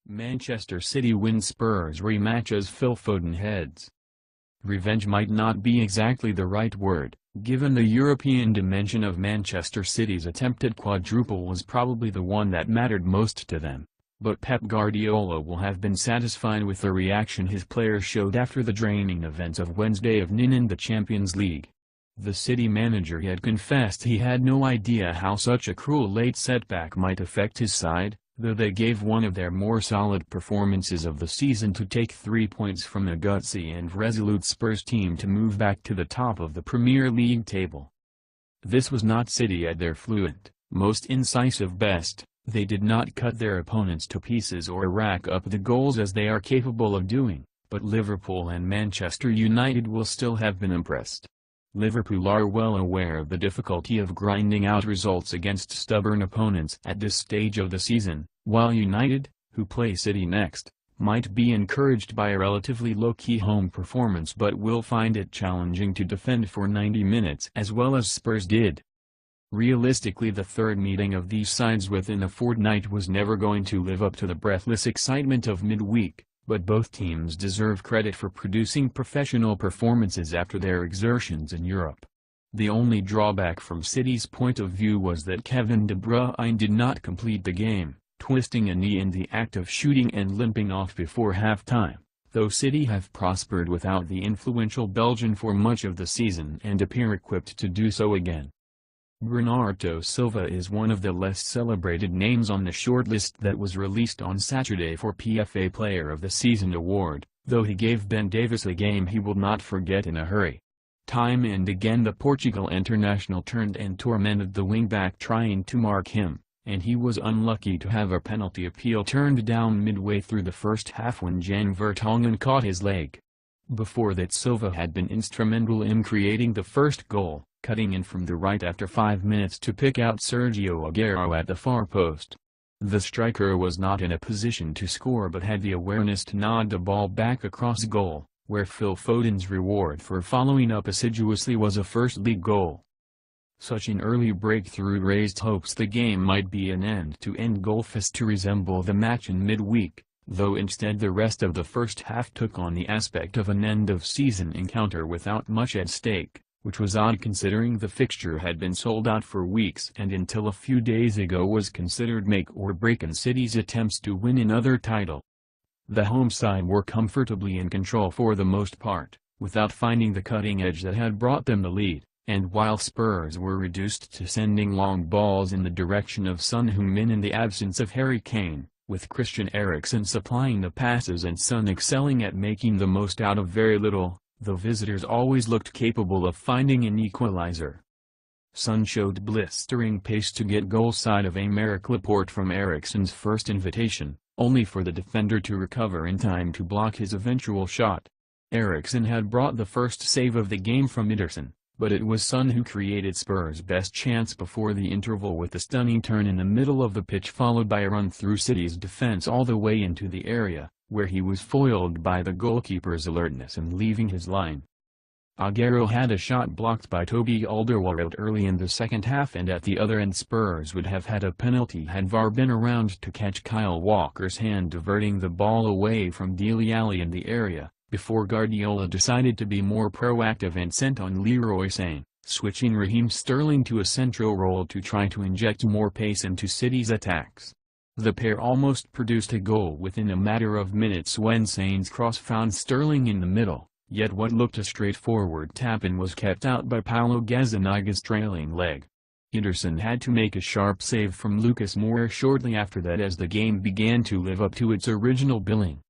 Manchester City win Spurs rematch as Phil Foden heads. Revenge might not be exactly the right word, given the European dimension of Manchester City's attempted quadruple was probably the one that mattered most to them. But Pep Guardiola will have been satisfied with the reaction his players showed after the draining events of Wednesday evening in the Champions League. The City manager had confessed he had no idea how such a cruel late setback might affect his side, though they gave one of their more solid performances of the season to take 3 points from a gutsy and resolute Spurs team to move back to the top of the Premier League table. This was not City at their fluent, most incisive best. They did not cut their opponents to pieces or rack up the goals as they are capable of doing, but Liverpool and Manchester United will still have been impressed. Liverpool are well aware of the difficulty of grinding out results against stubborn opponents at this stage of the season, while United, who play City next, might be encouraged by a relatively low-key home performance but will find it challenging to defend for 90 minutes as well as Spurs did. Realistically, the third meeting of these sides within a fortnight was never going to live up to the breathless excitement of midweek, but both teams deserve credit for producing professional performances after their exertions in Europe. The only drawback from City's point of view was that Kevin De Bruyne did not complete the game, twisting a knee in the act of shooting and limping off before halftime, though City have prospered without the influential Belgian for much of the season and appear equipped to do so again. Bernardo Silva is one of the less celebrated names on the shortlist that was released on Saturday for PFA Player of the Season award, though he gave Ben Davies a game he will not forget in a hurry. Time and again the Portugal international turned and tormented the wingback trying to mark him, and he was unlucky to have a penalty appeal turned down midway through the first half when Jan Vertonghen caught his leg. Before that, Silva had been instrumental in creating the first goal, cutting in from the right after 5 minutes to pick out Sergio Aguero at the far post. The striker was not in a position to score but had the awareness to nod the ball back across goal, where Phil Foden's reward for following up assiduously was a first league goal. Such an early breakthrough raised hopes the game might be an end-to-end goal fest to resemble the match in midweek, though instead the rest of the first half took on the aspect of an end-of-season encounter without much at stake, which was odd considering the fixture had been sold out for weeks and until a few days ago was considered make or break in City's attempts to win another title. The home side were comfortably in control for the most part, without finding the cutting edge that had brought them the lead, and while Spurs were reduced to sending long balls in the direction of Son Heung-min in the absence of Harry Kane, with Christian Eriksen supplying the passes and Son excelling at making the most out of very little, the visitors always looked capable of finding an equalizer. Son showed blistering pace to get goal side of Aymeric Laporte from Eriksen's first invitation, only for the defender to recover in time to block his eventual shot. Eriksen had brought the first save of the game from Ederson, but it was Son who created Spurs' best chance before the interval with a stunning turn in the middle of the pitch followed by a run through City's defense all the way into the area, where he was foiled by the goalkeeper's alertness and leaving his line. Aguero had a shot blocked by Toby Alderweireld early in the second half, and at the other end Spurs would have had a penalty had VAR been around to catch Kyle Walker's hand diverting the ball away from Dele Alli in the area, before Guardiola decided to be more proactive and sent on Leroy Sane, switching Raheem Sterling to a central role to try to inject more pace into City's attacks. The pair almost produced a goal within a matter of minutes when Sane's cross found Sterling in the middle, yet what looked a straightforward tap-in was kept out by Paulo Gazzaniga's trailing leg. Ederson had to make a sharp save from Lucas Moura shortly after that as the game began to live up to its original billing.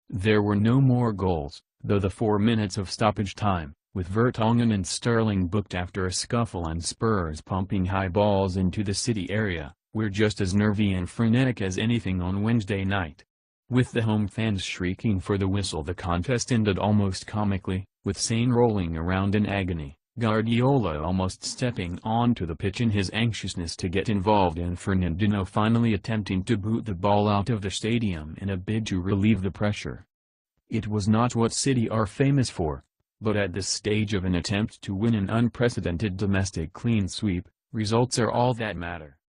There were no more goals, though the 4 minutes of stoppage time, with Vertonghen and Sterling booked after a scuffle and Spurs pumping high balls into the City area, were just as nervy and frenetic as anything on Wednesday night. With the home fans shrieking for the whistle, the contest ended almost comically, with Sane rolling around in agony, Guardiola almost stepping onto the pitch in his anxiousness to get involved, and Fernandinho finally attempting to boot the ball out of the stadium in a bid to relieve the pressure. It was not what City are famous for, but at this stage of an attempt to win an unprecedented domestic clean sweep, results are all that matter.